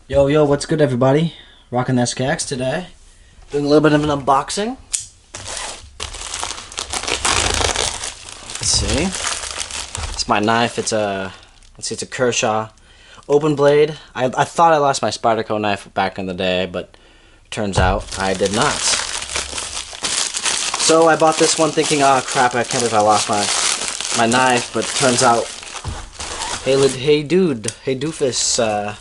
Yo, yo, what's good, everybody? Rocking the SKX today. Doing a little bit of an unboxing. Let's see. It's my knife. It's a Kershaw open blade. I thought I lost my Spyderco knife back in the day, but turns out I did not. So I bought this one thinking, oh crap, I can't believe I lost my knife, but turns out, hey dude, hey doofus,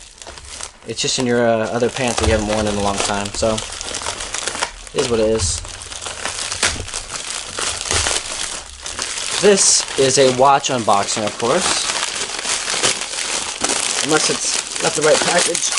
it's just in your other pants that you haven't worn in a long time, so it is what it is. This is a watch unboxing, of course, unless it's got the right package.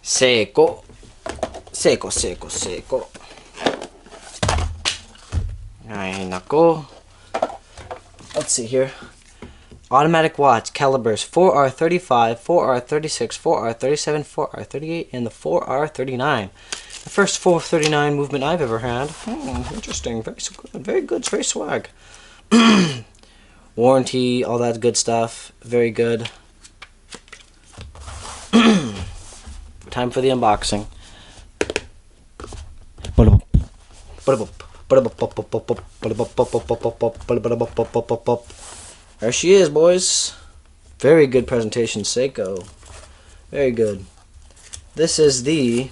Seiko. Ay, nako. Let's see here. Automatic watch calibers 4R35, 4R36, 4R37, 4R38, and the 4R39. The first 439 movement I've ever had. Interesting. Very good. Very good. Very swag. Warranty, all that good stuff. Very good. Time for the unboxing. There she is, boys. Very good presentation, Seiko. Very good. This is the...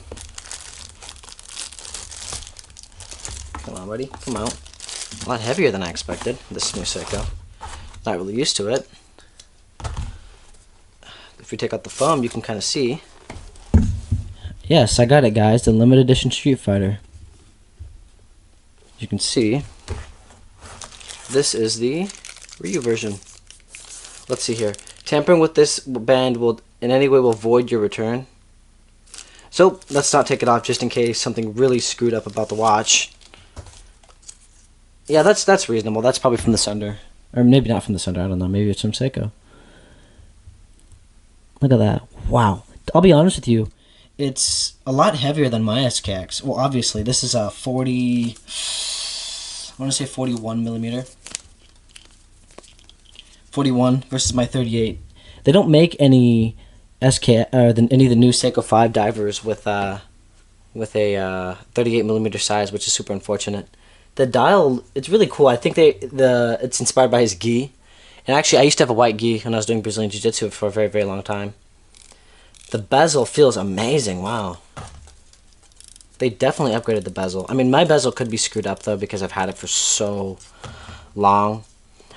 Come on, buddy. Come out. A lot heavier than I expected, this new Seiko. Not really used to it. If you take out the foam, you can kind of see. Yes, I got it, guys. The limited edition Street Fighter. You can see, this is the Ryu version. Let's see here. Tampering with this band will in any way will void your return. So let's not take it off just in case something really screwed up about the watch. Yeah, that's reasonable. That's probably from the sender, or maybe not from the sender. I don't know. Maybe it's from Seiko. Look at that! Wow. I'll be honest with you. It's a lot heavier than my SKX. Well, obviously, this is a 40... I want to say 41 millimeter. 41 versus my 38. They don't make any any of the new Seiko 5 divers with a 38 millimeter size, which is super unfortunate. The dial, it's really cool. I think it's inspired by his gi. And actually, I used to have a white gi when I was doing Brazilian Jiu-Jitsu for a very, very long time. The bezel feels amazing. Wow. They definitely upgraded the bezel. I mean, my bezel could be screwed up, though, because I've had it for so long.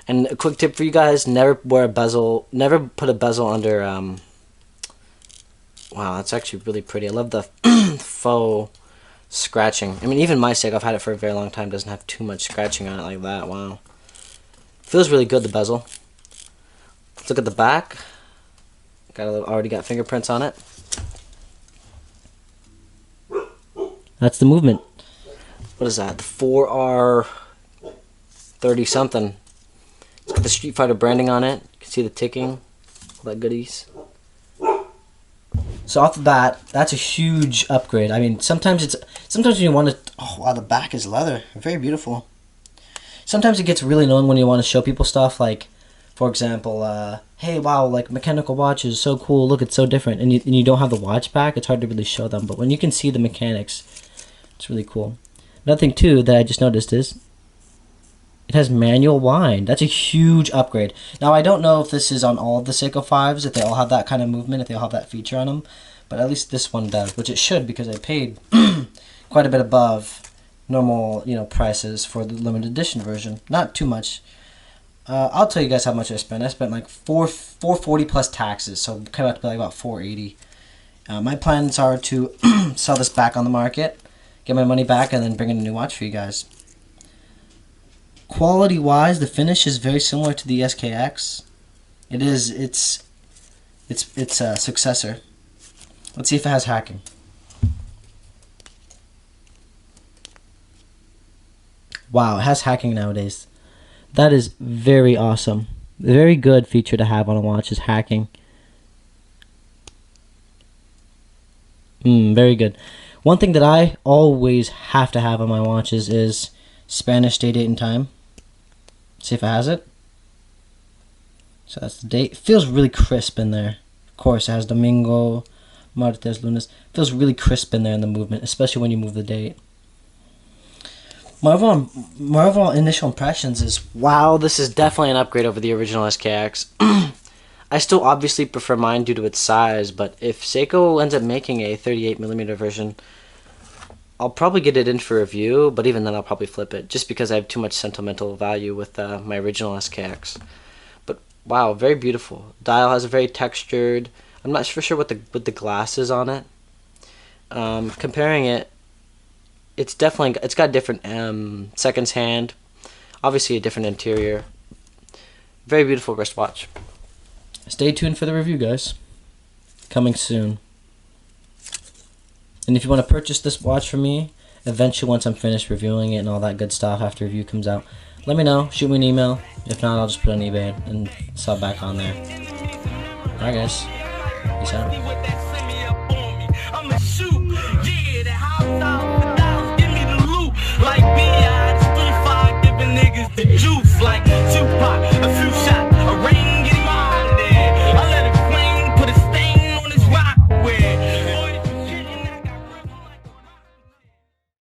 And a quick tip for you guys, never wear a bezel, never put a bezel under, wow, that's actually really pretty. I love the faux scratching. I mean, even my Seiko, I've had it for a very long time, doesn't have too much scratching on it like that. Wow. Feels really good, the bezel. Let's look at the back. Already got fingerprints on it. That's the movement. What is that? The 4R30 something. It's got the Street Fighter branding on it. You can see the ticking. All that goodies. So off the bat, that's a huge upgrade. I mean, sometimes when you want to... Oh, wow, the back is leather. Very beautiful. Sometimes it gets really annoying when you want to show people stuff like... For example, hey, wow, like mechanical watches, so cool, look, it's so different, and you don't have the watch back, it's hard to really show them, but when you can see the mechanics, it's really cool. Another thing, too, that I just noticed is, it has manual wind. That's a huge upgrade. Now, I don't know if this is on all of the Seiko 5s, if they all have that kind of movement, if they all have that feature on them, but at least this one does, which it should, because I paid quite a bit above normal, prices for the limited edition version. Not too much. I'll tell you guys how much I spent. I spent like $440 plus taxes, so it came out to be like about $480. My plans are to sell this back on the market, get my money back, and then bring in a new watch for you guys. Quality-wise, the finish is very similar to the SKX. It's a successor. Let's see if it has hacking. Wow, it has hacking nowadays. That is very awesome. Very good feature to have on a watch is hacking. Very good. One thing that I always have to have on my watches is Spanish day, date, and time. See if it has it. So that's the date. It feels really crisp in there. Of course, it has Domingo, Martes, Lunes. It feels really crisp in there in the movement, especially when you move the date. My overall initial impressions is, wow, this is definitely an upgrade over the original SKX. I still obviously prefer mine due to its size, but if Seiko ends up making a 38mm version, I'll probably get it in for review, but even then I'll probably flip it, just because I have too much sentimental value with my original SKX. But wow, very beautiful. Dial has a very textured, I'm not for sure what the glass is on it. Comparing it, it's got different seconds hand, obviously a different interior. Very beautiful wristwatch. Stay tuned for the review, guys. Coming soon. And if you want to purchase this watch from me, eventually once I'm finished reviewing it and all that good stuff after review comes out, let me know. Shoot me an email. If not, I'll just put it on eBay and sell it back on there. Alright, guys. Peace out. Like B.I., 3-5 giving niggas the juice.